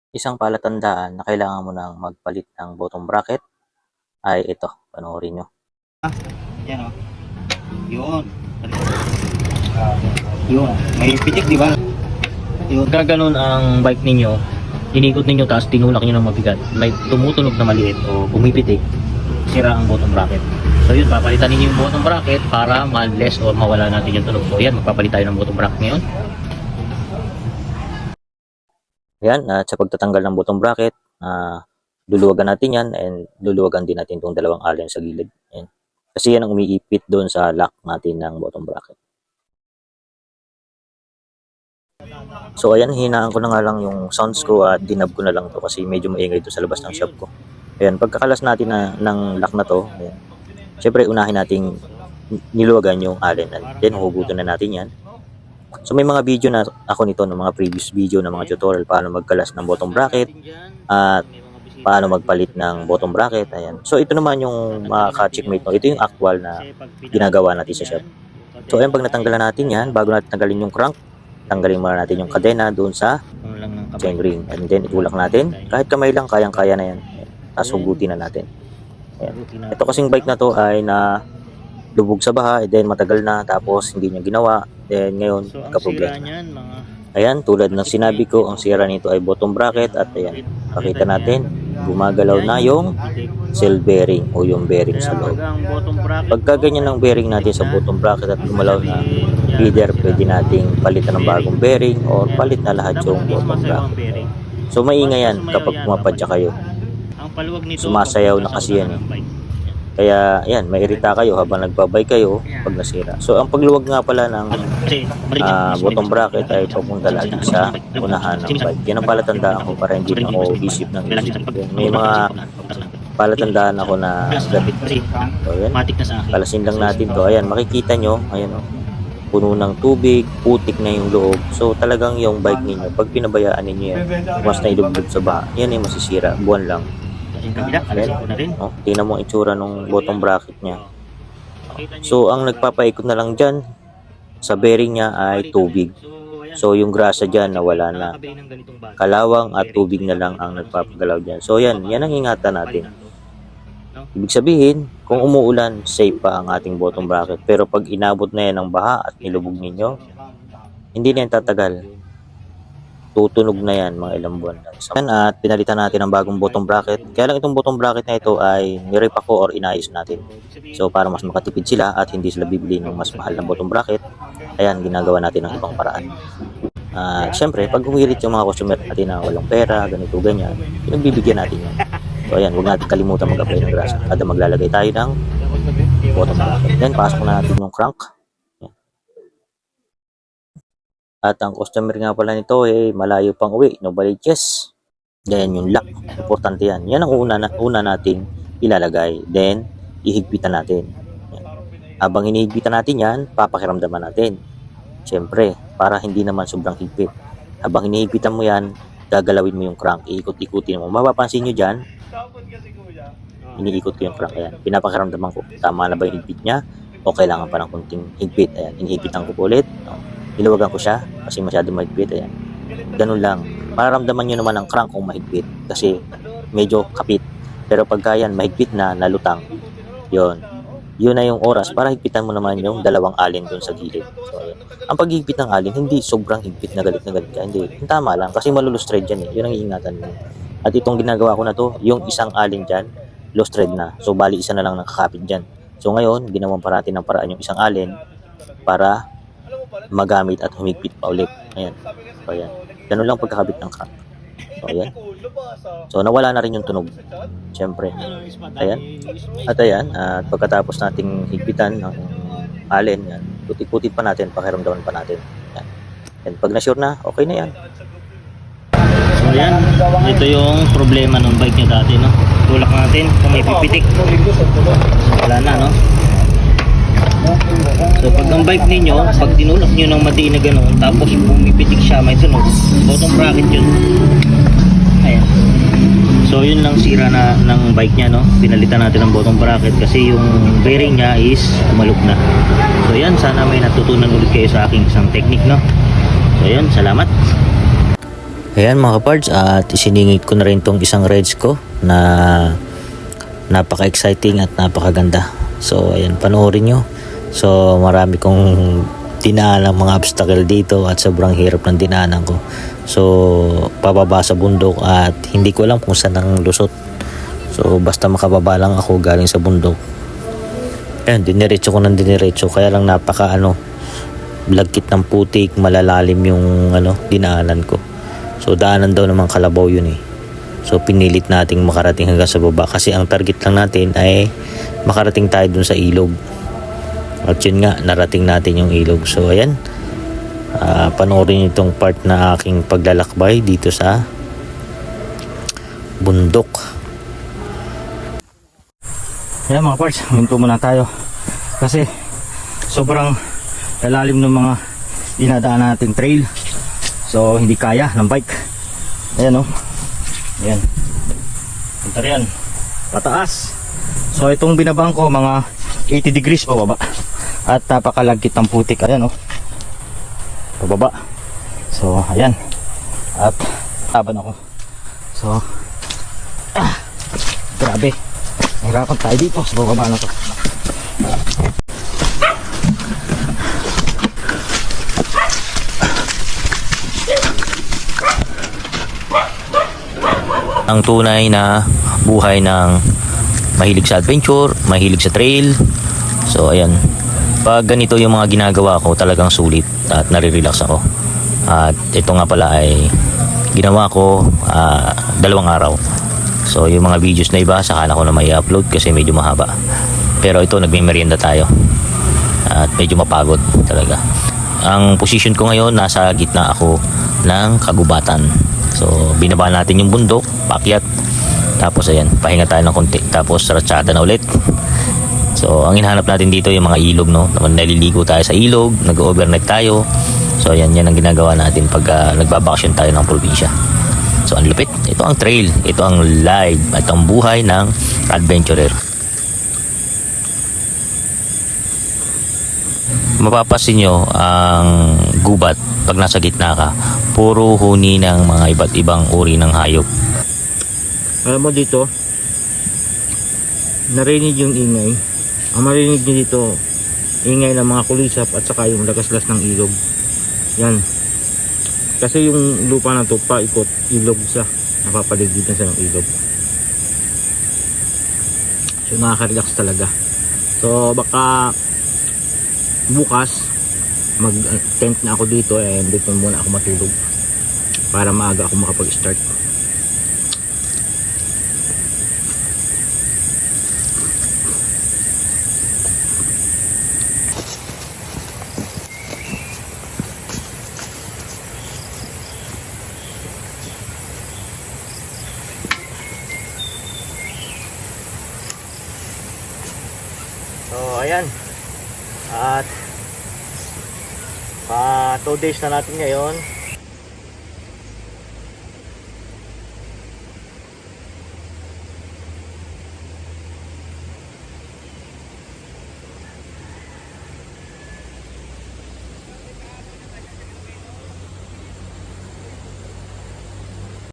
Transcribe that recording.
Isang palatandaan na kailangan mo ng magpalit ng bottom bracket ay ito, panoorin nyo. Yan o. Yun. Yun. May pitik, di ba? Yun. Gaganon ang bike ninyo, inikot ninyo tapos tinulak nyo ng mabigat, may tumutunog na maliit o pumipitik, sira ang bottom bracket. So yun, papalitan ninyo yung bottom bracket para ma-less o mawala natin yung tunog. So yan, magpapalit tayo ng bottom bracket ngayon. Yan, at sa pagtatanggal ng bottom bracket, luluwagan natin yan and luluwagan din natin itong dalawang allen sa gilid. Yan. Kasi yan ang umiipit doon sa lock natin ng bottom bracket. So ayan, hinaan ko na nga lang yung sounds ko at dinab ko na lang to kasi medyo maingay ito sa labas ng shop ko. Ayan, pagkakalas natin ng lock na to, ayan, syempre unahin nating niluwagan yung allen and then hugutin na natin yan. So may mga video na ako nito, ng mga previous video na mga tutorial paano magkalas ng bottom bracket at paano magpalit ng bottom bracket. Ayan. So ito naman yung mga ka-checkmate no. Ito yung actual na ginagawa natin sa shop. So ayan, pag natanggalan natin yan, bago natin tanggalin yung crank, tanggalin muna natin yung kadena doon sa chain ring. And then itulak natin. Kahit kamay lang, kayang-kaya na yan. Tapos hugutin na natin. Ayan. Ito kasing bike na to ay na lubog sa baha, and then matagal na, tapos hindi niya ginawa, then ngayon nagka-problema. Ayan, tulad ng sinabi ko, ang sira nito ay bottom bracket at ayan, pakita natin, gumagalaw na yung cell bearing o yung bearing sa loob. Pagka ganyan ang bearing natin sa bottom bracket at gumalaw na, either pwede nating palitan ng bagong bearing or palit na lahat yung bottom bracket. So maingay yan kapag pumapadya kayo. Sumasayaw na kasi yan eh. Kaya yan, mairita kayo habang nagbabay kayo pag nasira. So ang pagluwag nga pala ng bottom bracket ay papunta lagi sa unahan ng bike. Yan ang palatandaan ko para hindi na ako isip ng isip. May mga palatandaan ako na gamit. So yan, kalasin lang natin to. Ayan, makikita nyo, ayan o, puno ng tubig, putik na yung loob. So talagang yung bike ninyo, pag pinabayaan ninyo yan, mas nailubog sa baha, yan ay masisira, buwan lang. Oh, tingnan mo ang itsura ng bottom bracket niya. So ang nagpapaikot na lang dyan sa bearing niya ay tubig. So yung grasa dyan nawala na. Kalawang at tubig na lang ang nagpapagalaw dyan. So yan ang ingatan natin. Ibig sabihin, kung umuulan, safe pa ang ating bottom bracket. Pero pag inabot na yan ng baha at nilubog ninyo, hindi na yan tatagal. Tutunog na yan mga ilang buwan lang. At pinalitan natin ang bagong bottom bracket. Kaya lang itong bottom bracket na ito ay nirep ako or inayos natin. So para mas makatipid sila at hindi sila bibili ng mas mahal na bottom bracket, ayan, ginagawa natin ng ibang paraan. Siyempre, pag humirit yung mga customer natin na walang pera, ganito, ganyan, pinagbibigyan natin yan. So ayan, huwag natin kalimutan mag-apply ng grasa. Kada maglalagay tayo ng bottom bracket. Then pasok na natin yung crank. At ang customer nga pala nito eh malayo pang uwi, no baliches. Then yung lock, importante yan. Yan ang una natin ilalagay. Then ihigpitan natin. Yan. Habang hinihigpitan natin yan, papakiramdaman natin. Siyempre, para hindi naman sobrang higpit. Habang hinihigpitan mo yan, gagalawin mo yung crank, iikot-ikutin mo. Mapapansin nyo dyan, iniikot ko yung crank. Ayan. Pinapakiramdaman ko, tama na ba yung higpit niya? O kailangan pa ng kunting higpit? Ayan, hinihigpitan ko po ulit. Niluwagan ko siya kasi masyado mahigpit. Ayan. Ganun lang. Mararamdaman nyo naman ang crank kung mahigpit kasi medyo kapit. Pero pagka yan mahigpit na, nalutang, yun na yung oras para higpitan mo naman yung dalawang allen dun sa gilid. So, ayan. Ang paghigpit ng allen, hindi sobrang higpit na galit ka. Hindi. Yung tama lang kasi malulose thread yan eh. Yun ang iingatan mo. At itong ginagawa ko na to, yung isang allen dyan, loose thread na. So bali isa na lang nakakapit dyan. So ngayon, ginawan pa natin ng paraan yung isang allen para magamit at humigpit pa ulit. Ayan. So, ayan. Ganun lang pagkakabit ng crank. So, ayan. So, nawala na rin yung tunog. Siyempre. Ayan. At ayan. At pagkatapos nating higpitan ng allen, yan, putik-putik pa natin, pakiramdaman pa natin. Ayan. And pag na-sure na, okay na yan. So yan, ito yung problema ng bike niya dati, no? Tulak natin kung may pipitik. Wala na, no? So pag ang bike ninyo, pag tinulak nyo ng matiin na gano'n, tapos bumipitik siya, may tunog, bottom bracket yun. Ayan. So yun lang sira na ng bike niya, no? Pinalitan natin ang bottom bracket kasi yung bearing niya is umalog na. So yan, sana may natutunan ulit kayo sa aking isang technique, no? So yan, salamat. Ayan mga kapards, at isiningit ko na rin tong isang reds ko na napaka-exciting at napakaganda. So ayan, panoorin nyo. So marami kong dinaan ng mga obstacle dito at sobrang hirap ng dinaanan ko. So pababa sa bundok at hindi ko alam kung saan ang lusot. So basta makababa lang ako galing sa bundok. Ayan, diniretso ko ng diniretso, kaya lang napaka lagkit ng putik, malalalim yung dinaanan ko. So daanan daw naman kalabaw yun eh. So pinilit nating makarating hanggang sa baba kasi ang target lang natin ay makarating tayo dun sa ilog. At yun nga, narating natin yung ilog. So ayan, panoorin itong part na aking paglalakbay dito sa bundok. Ayan mga parts, minto muna tayo kasi sobrang lalalim ng mga dinadaan nating trail. So hindi kaya ng bike. Ayan o. Ayan. Punta riyan. Pataas. So itong binabang ko mga 80 degrees pababa. At napakalagkit ng putik. Ayan o. Pababa. So ayan. At taban ako. So grabe. Nahirapan tayo dito sa bababa na to. Ang tunay na buhay ng mahilig sa adventure, mahilig sa trail. So ayan, pag ganito yung mga ginagawa ko, talagang sulit at nare-relax ako. At ito nga pala ay ginawa ko 2 araw. So yung mga videos na iba saka na ko na may upload kasi medyo mahaba. Pero ito, nagme-merienda tayo at medyo mapagod talaga. Ang position ko ngayon, nasa gitna ako ng kagubatan. So binaba natin yung bundok, pakyat, tapos ayan, pahinga tayo ng konti, tapos ratsyada na ulit. So ang hinahanap natin dito yung mga ilog, no? Naliligo tayo sa ilog, nag-overnight tayo. So yan ang ginagawa natin pag nagbabakasyon tayo ng probinsya. So ang lupit, ito ang trail, ito ang live at ang buhay ng adventurer. Mapapasin nyo ang gubat pag nasa gitna ka, puro huni ng mga iba't ibang uri ng hayop. Alam mo dito, narinig yung ingay. Ang marinig nyo dito, ingay ng mga kulisap at saka yung lagaslas ng ilog. Yan. Kasi yung lupa na to, paikot, ilog siya. Napapaligid na siya ng ilog. So nakaka-relax talaga. So baka bukas mag-tent na ako dito and dito muna ako matulog para maaga ako makapag-start. So ayan, at 2 days na natin ngayon.